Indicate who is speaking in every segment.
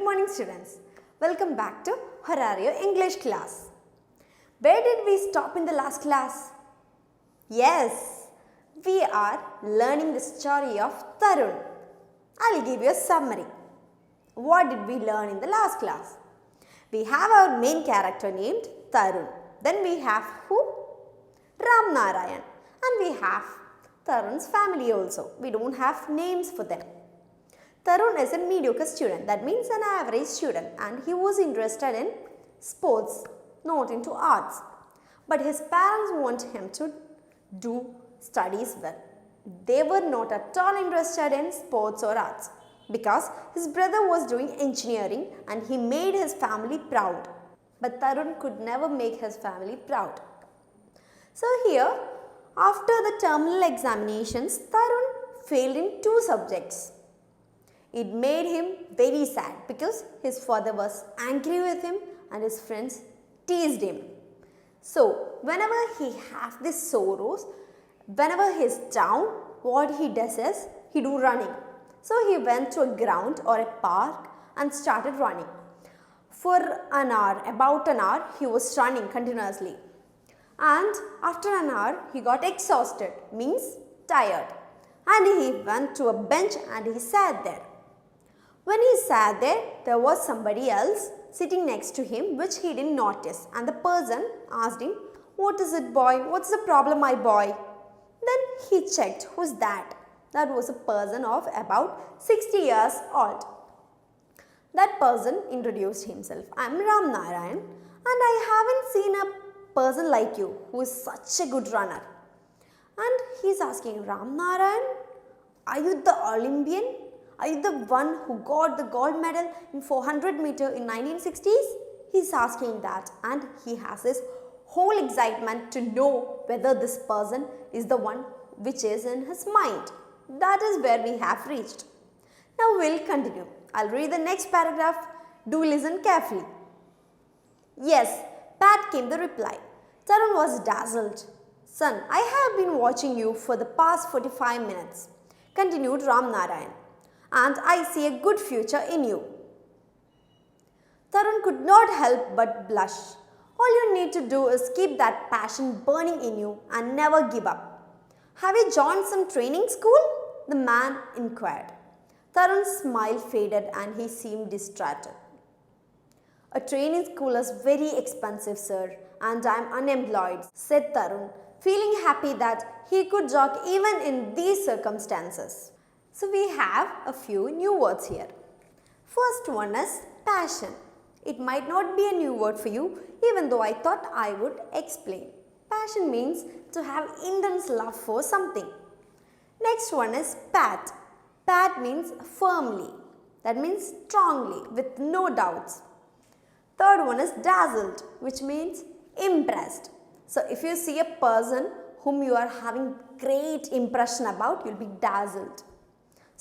Speaker 1: morning students. Welcome back to Horario English class. Where did we stop in the last class? Yes, we are learning the story of Tarun. I'll give you a summary. What did we learn in the last class? We have our main character named Tarun. Then we have who? Ram Narayan. And we have Tarun's family also. We don't have names for them. Tarun is a mediocre student, that means an average student, and he was interested in sports, not into arts. But his parents want him to do studies well. They were not at all interested in sports or arts because his brother was doing engineering and he made his family proud. But Tarun could never make his family proud. So here, after the terminal examinations, Tarun failed in 2 subjects. It made him very sad because his father was angry with him and his friends teased him. So, whenever he has these sorrows, whenever he is down, what he does is, he do running. So, he went to a ground or a park and started running. For an hour, about an hour, he was running continuously. And after an hour, he got exhausted, means tired. And he went to a bench and he sat there. When he sat there was somebody else sitting next to him which he didn't notice, and the person asked him, "What is it, boy? What's the problem, my boy?" Then he checked, who's that? That was a person of about 60 years old. That person introduced himself. "I'm Ram Narayan and I haven't seen a person like you who is such a good runner." And he's asking, "Ram Narayan, are you the Olympian? Are you the one who got the gold medal in 400 meter in 1960s? He's asking that, and he has this whole excitement to know whether this person is the one which is in his mind. That is where we have reached. Now we'll continue. I'll read the next paragraph. Do listen carefully. "Yes, Pat," came the reply. Tarun was dazzled. "Son, I have been watching you for the past 45 minutes, continued Ram Narayan. "And I see a good future in you." Tarun could not help but blush. "All you need to do is keep that passion burning in you and never give up. Have you joined some training school?" the man inquired. Tarun's smile faded and he seemed distracted. "A training school is very expensive, sir, and I am unemployed," said Tarun, feeling happy that he could joke even in these circumstances. So we have a few new words here. First one is passion. It might not be a new word for you, even though I thought I would explain. Passion means to have intense love for something. Next one is pat. Pat means firmly. That means strongly, with no doubts. Third one is dazzled, which means impressed. So if you see a person whom you are having great impression about, you'll be dazzled.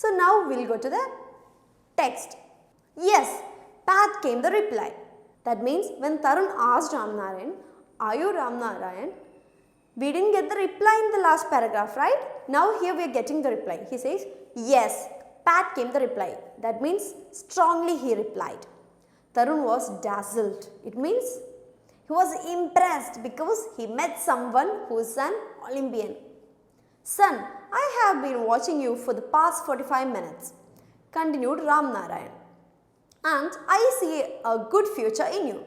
Speaker 1: So now we'll go to the text. "Yes, Pat," came the reply. That means when Tarun asked Ram Narayan, "Are you Ram Narayan?" We didn't get the reply in the last paragraph, right? Now here we are getting the reply. He says, "Yes, Pat," came the reply. That means strongly he replied. Tarun was dazzled. It means he was impressed because he met someone who is an Olympian. "Son, I have been watching you for the past 45 minutes, continued Ram Narayan, "and I see a good future in you."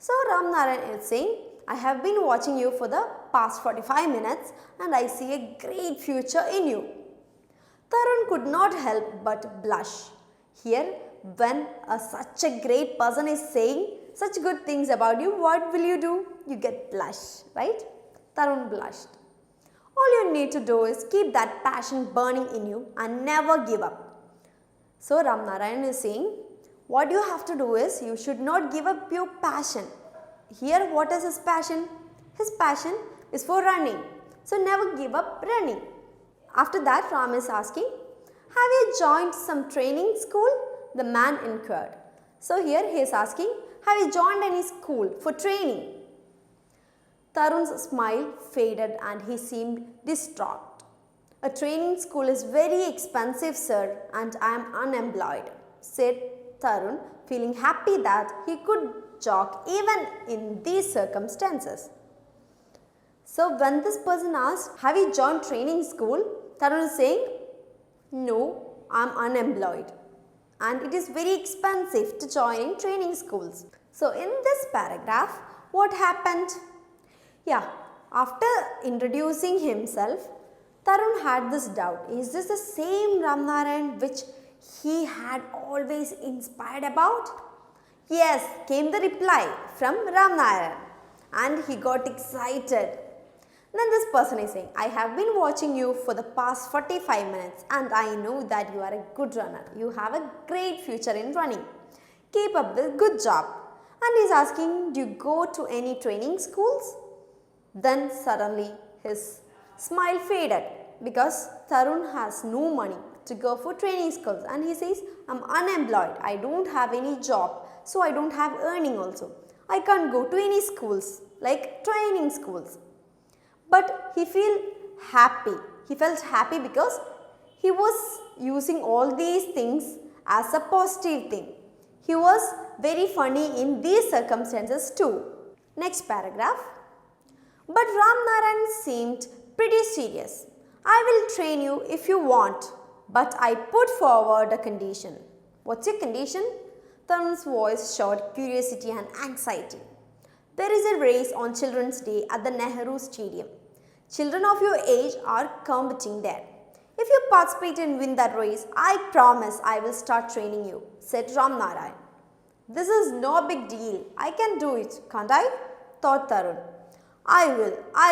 Speaker 1: So Ram Narayan is saying, "I have been watching you for the past 45 minutes and I see a great future in you." Tarun could not help but blush. Here, when such a great person is saying such good things about you, what will you do? You get blush, right? Tarun blushed. All you need to do is keep that passion burning in you and never give up. So Ram Narayan is saying, what you have to do is you should not give up your passion. Here, what is his passion? His passion is for running. So never give up running. After that, Ram is asking, "Have you joined some training school?" the man inquired. So here he is asking, have you joined any school for training? Tarun's smile faded and he seemed distraught. "A training school is very expensive, sir, and I am unemployed," said Tarun, feeling happy that he could jog even in these circumstances. So when this person asked, have you joined training school? Tarun is saying, no, I am unemployed and it is very expensive to join in training schools. So in this paragraph, what happened? Yeah, after introducing himself, Tarun had this doubt. Is this the same Ramnarayan which he had always inspired about? Yes, came the reply from Ramnarayan and he got excited. Then this person is saying, I have been watching you for the past 45 minutes and I know that you are a good runner. You have a great future in running. Keep up the good job. And he is asking, do you go to any training schools? Then suddenly his smile faded because Tarun has no money to go for training schools and he says, I'm unemployed. I don't have any job, so I don't have earning also. I can't go to any schools like training schools. But he felt happy. He felt happy because he was using all these things as a positive thing. He was very funny in these circumstances too. Next paragraph. But Ramnarayan seemed pretty serious. I will train you if you want, but I put forward a condition. What's your condition? Tarun's voice showed curiosity and anxiety. There is a race on Children's Day at the Nehru Stadium. Children of your age are competing there. If you participate and win that race, I promise I will start training you, said Ramnarayan. This is no big deal. I can do it, can't I? Thought Tarun. I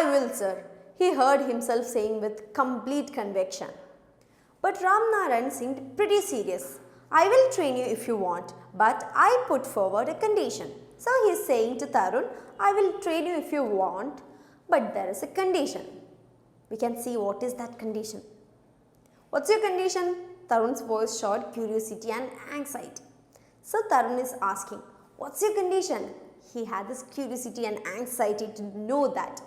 Speaker 1: will, sir, he heard himself saying with complete conviction. But Ramnarayan seemed pretty serious. I will train you if you want, but I put forward a condition. So he is saying to Tarun, I will train you if you want, but there is a condition. We can see what is that condition. What's your condition? Tarun's voice showed curiosity and anxiety. So Tarun is asking, what's your condition? He had this curiosity and anxiety to know that.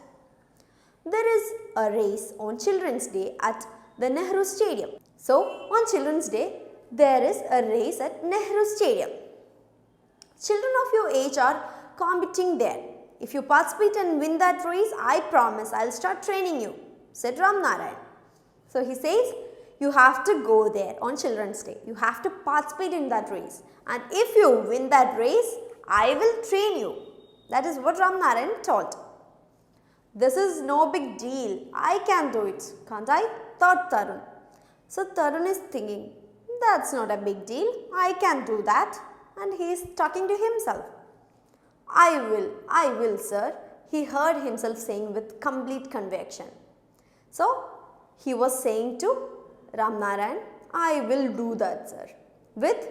Speaker 1: There is a race on Children's Day at the Nehru Stadium. So on Children's Day, there is a race at Nehru Stadium. Children of your age are competing there. If you participate and win that race, I promise I will start training you, said Ramnarayan. So he says, you have to go there on Children's Day. You have to participate in that race. And if you win that race, I will train you. That is what Ramnarayan told. This is no big deal. I can do it, can't I? Thought Tarun. So Tarun is thinking, that's not a big deal. I can do that. And he is talking to himself. I will, sir, he heard himself saying with complete conviction. So he was saying to Ramnarayan, I will do that, sir, with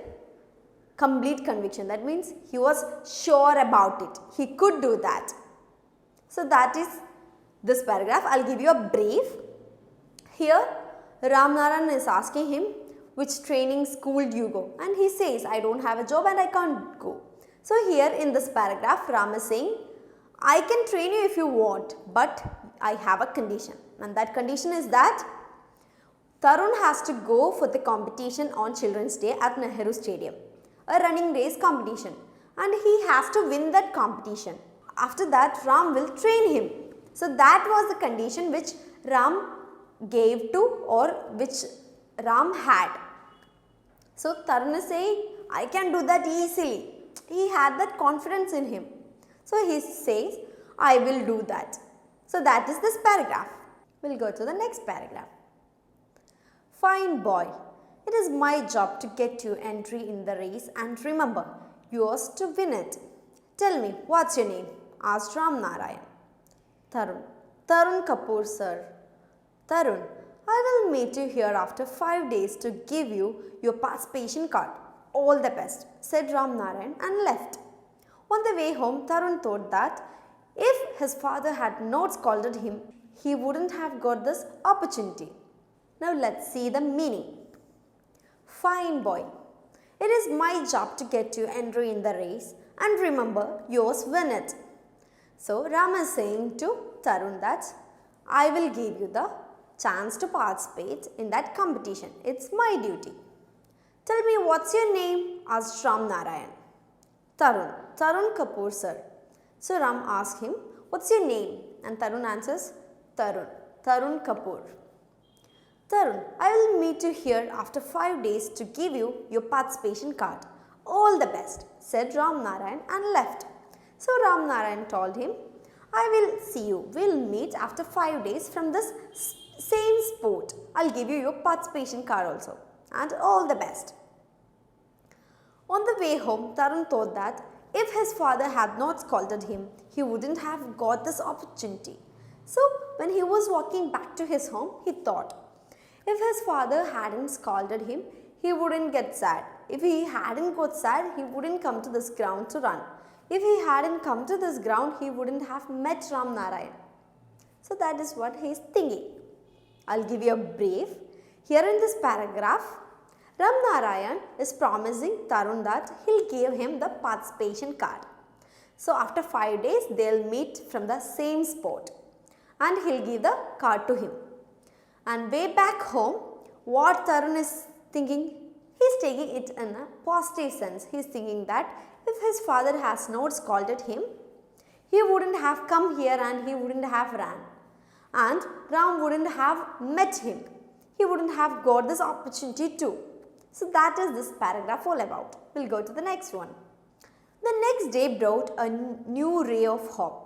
Speaker 1: complete conviction. That means he was sure about it. He could do that. So that is this paragraph. I will give you a brief. Here Ramnarayan is asking him, which training school do you go? And he says, I don't have a job and I can't go. So here in this paragraph, Ram is saying, I can train you if you want, but I have a condition. And that condition is that Tarun has to go for the competition on Children's Day at Nehru Stadium, a running race competition, and he has to win that competition. After that, Ram will train him. So that was the condition which Ram gave to, or which Ram had. So Tarun is saying, I can do that easily. He had that confidence in him. So he says, I will do that. So that is this paragraph. We'll go to the next paragraph. Fine boy, it is my job to get you entry in the race and remember, yours to win it. Tell me, what's your name? Asked Ramnarayan. Tarun. Tarun Kapoor, sir. Tarun, I will meet you here after 5 days to give you your participation card. All the best, said Ramnarayan and left. On the way home, Tarun thought that if his father had not scolded him, he wouldn't have got this opportunity. Now let's see the meaning. Fine boy, it is my job to get you entry in the race and remember, yours win it. So Ram is saying to Tarun that I will give you the chance to participate in that competition. It's my duty. Tell me, what's your name? asked Ram Narayan. Tarun. Tarun Kapoor, sir. So Ram asked him, what's your name? And Tarun answers, Tarun. Tarun Kapoor. Tarun, I will meet you here after 5 days to give you your participation card. All the best, said Ram Narayan and left. So Ram Narayan told him, I will see you. We'll meet after 5 days from this same spot. I'll give you your participation card also. And all the best. On the way home, Tarun thought that if his father had not scolded him, he wouldn't have got this opportunity. So when he was walking back to his home, he thought, if his father hadn't scolded him, he wouldn't get sad. If he hadn't got sad, he wouldn't come to this ground to run. If he hadn't come to this ground, he wouldn't have met Ram Narayan. So that is what he is thinking. I'll give you a brief. Here in this paragraph, Ram Narayan is promising Tarun that he'll give him the participation card. So after 5 days, they'll meet from the same spot and he'll give the card to him. And way back home, what Tarun is thinking, he's taking it in a positive sense. He's thinking that if his father has not scolded him, he wouldn't have come here and he wouldn't have ran. And Ram wouldn't have met him. He wouldn't have got this opportunity too. So that is this paragraph all about. We'll go to the next one. The next day brought a new ray of hope.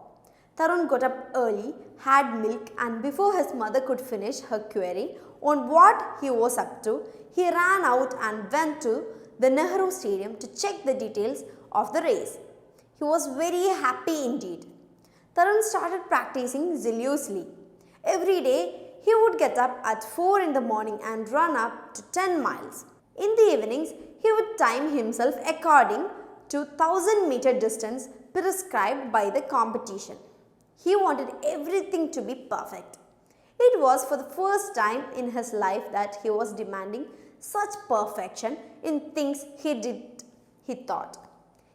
Speaker 1: Tarun got up early, had milk, and before his mother could finish her query on what he was up to, he ran out and went to the Nehru Stadium to check the details of the race. He was very happy indeed. Tarun started practicing zealously. Every day, he would get up at 4 in the morning and run up to 10 miles. In the evenings, he would time himself according to 1000-meter distance prescribed by the competition. He wanted everything to be perfect. It was for the first time in his life that he was demanding such perfection in things he did, he thought.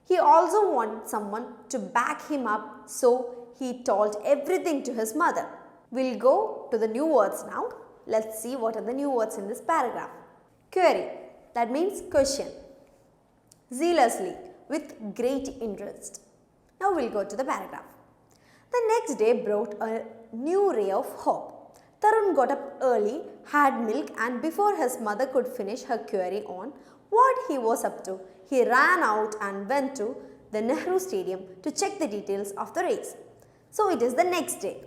Speaker 1: He also wanted someone to back him up, so he told everything to his mother. We'll go to the new words now. Let's see what are the new words in this paragraph. Query, that means question. Zealously, with great interest. Now we'll go to the paragraph. The next day brought a new ray of hope. Tarun got up early, had milk, and before his mother could finish her query on what he was up to, he ran out and went to the Nehru Stadium to check the details of the race. So it is the next day.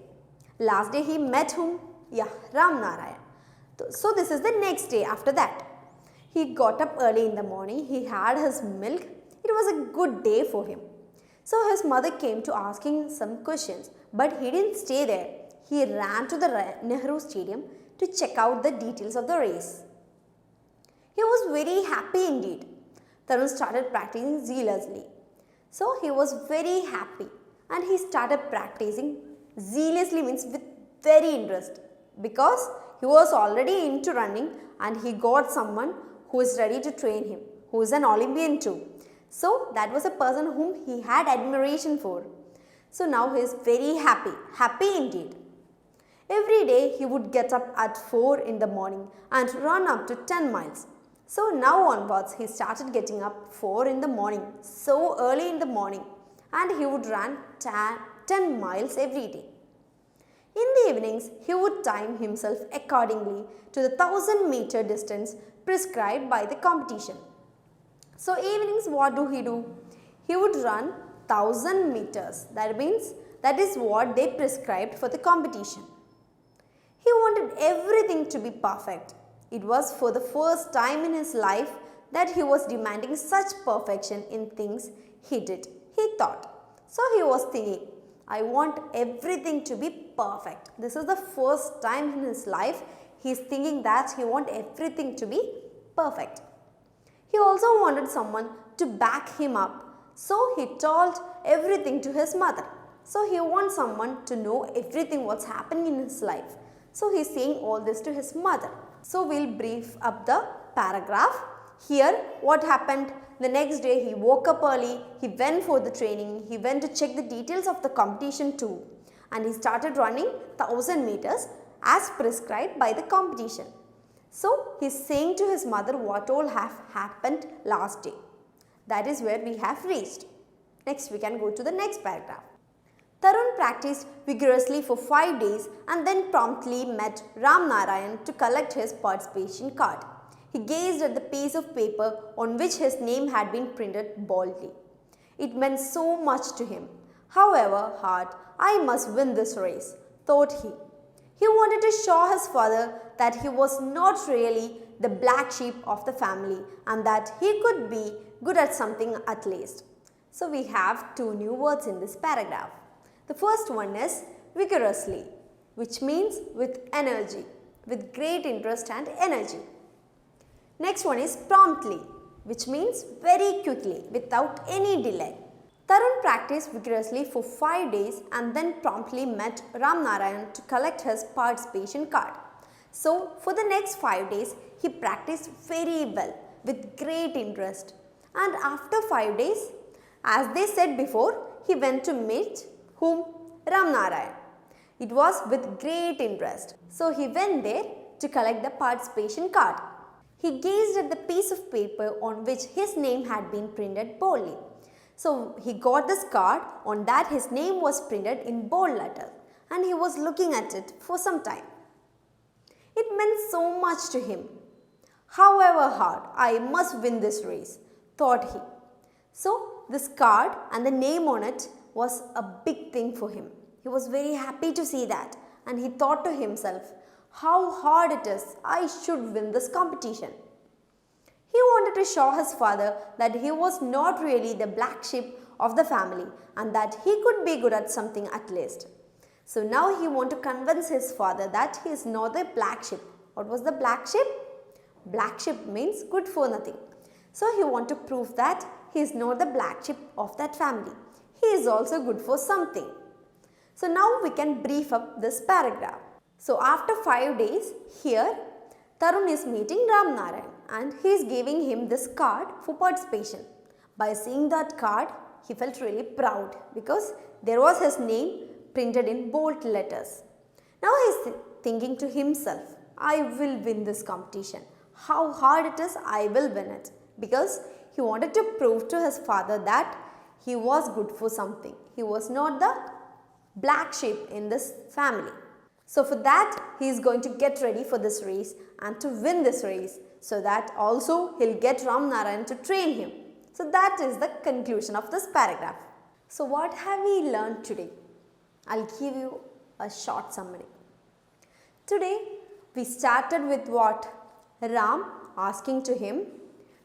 Speaker 1: Last day he met whom? Yeah, Ram Narayan. So this is the next day after that. He got up early in the morning, he had his milk. It was a good day for him. So his mother came to ask him some questions, but he didn't stay there. He ran to the Nehru Stadium to check out the details of the race. He was very happy indeed. Tarun started practicing zealously. So he was very happy and he started practicing zealously, means with very interest, because he was already into running and he got someone who is ready to train him, who is an Olympian too. So that was a person whom he had admiration for. So now he is very happy indeed. Every day he would get up at 4 in the morning and run up to 10 miles. So now onwards he started getting up 4 in the morning, so early in the morning, and he would run 10 miles every day. In the evenings, he would time himself accordingly to the 1000-meter distance prescribed by the competition. So evenings, what do? He would run 1000 meters. That means that is what they prescribed for the competition. He wanted everything to be perfect. It was for the first time in his life that he was demanding such perfection in things he did, he thought. So he was thinking, I want everything to be perfect. This is the first time in his life he is thinking that he wants everything to be perfect. He also wanted someone to back him up. So he told everything to his mother. So he wants someone to know everything what's happening in his life. So he is saying all this to his mother. So we'll brief up the paragraph. Here what happened? The next day he woke up early, he went for the training, he went to check the details of the competition too. And he started running 1000 meters as prescribed by the competition. So he is saying to his mother what all have happened last day. That is where we have reached. Next we can go to the next paragraph. Tarun practiced vigorously for 5 days and then promptly met Ram Narayan to collect his participation card. He gazed at the piece of paper on which his name had been printed boldly. It meant so much to him. However hard, I must win this race, thought he. He wanted to show his father that he was not really the black sheep of the family and that he could be good at something at least. So we have 2 new words in this paragraph. The first one is vigorously, which means with energy, with great interest and energy. Next one is promptly, which means very quickly, without any delay. Tarun practiced vigorously for 5 days and then promptly met Ram Narayan to collect his participation card. So, for the next 5 days, he practiced very well with great interest. And after 5 days, as they said before, he went to meet whom? Ram Narayan. It was with great interest. So, he went there to collect the participation card. He gazed at the piece of paper on which his name had been printed boldly. So he got this card on that his name was printed in bold letters and he was looking at it for some time. It meant so much to him. However hard, I must win this race, thought he. So this card and the name on it was a big thing for him. He was very happy to see that and he thought to himself, how hard it is, I should win this competition. He wanted to show his father that he was not really the black sheep of the family and that he could be good at something at least. So now he wanted to convince his father that he is not the black sheep. What was the black sheep? Black sheep means good for nothing. So he wanted to prove that he is not the black sheep of that family. He is also good for something. So now we can brief up this paragraph. So after 5 days, here Tarun is meeting Ram Narayan and he is giving him this card for participation. By seeing that card, he felt really proud because there was his name printed in bold letters. Now he is thinking to himself, I will win this competition. How hard it is, I will win it. Because he wanted to prove to his father that he was good for something. He was not the black sheep in this family. So for that, he is going to get ready for this race and to win this race so that also he'll get Ram Narayan to train him. So that is the conclusion of this paragraph. So what have we learned today? I'll give you a short summary. Today we started with what? Ram asking to him,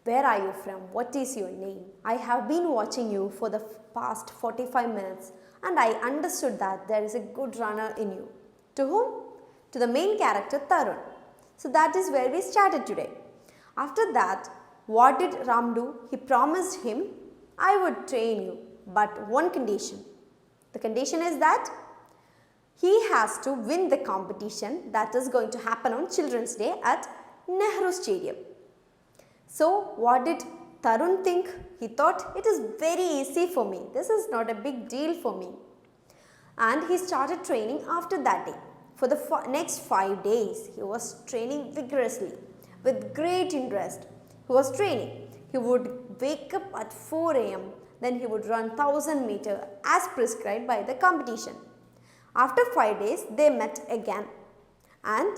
Speaker 1: where are you from? What is your name? I have been watching you for the past 45 minutes and I understood that there is a good runner in you. To whom? To the main character Tarun. So that is where we started today. After that, what did Ram do? He promised him, I would train you, but one condition. The condition is that he has to win the competition that is going to happen on Children's Day at Nehru Stadium. So what did Tarun think? He thought it is very easy for me. This is not a big deal for me. And he started training after that day. For the next 5 days, he was training vigorously with great interest. He was training. He would wake up at 4 a.m. Then he would run 1000 meters as prescribed by the competition. After 5 days, they met again. And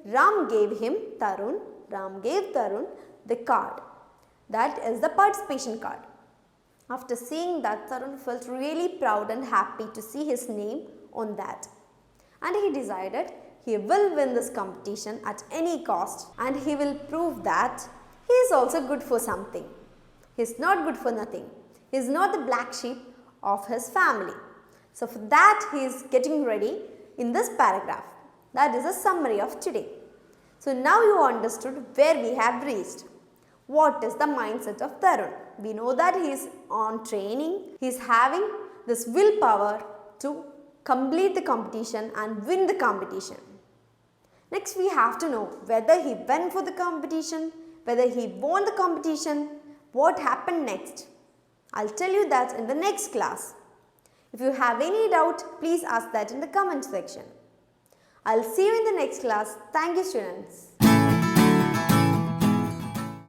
Speaker 1: Ram gave him, Ram gave Tarun the card. That is the participation card. After seeing that, Tarun felt really proud and happy to see his name on that. And he decided he will win this competition at any cost and he will prove that he is also good for something. He is not good for nothing. He is not the black sheep of his family. So for that he is getting ready in this paragraph. That is a summary of today. So now you understood where we have reached. What is the mindset of Tarun? We know that he is on training. He is having this willpower to complete the competition and win the competition. Next we have to know whether he went for the competition, whether he won the competition, what happened next. I'll tell you that in the next class. If you have any doubt, please ask that in the comment section. I'll see you in the next class. Thank you, students.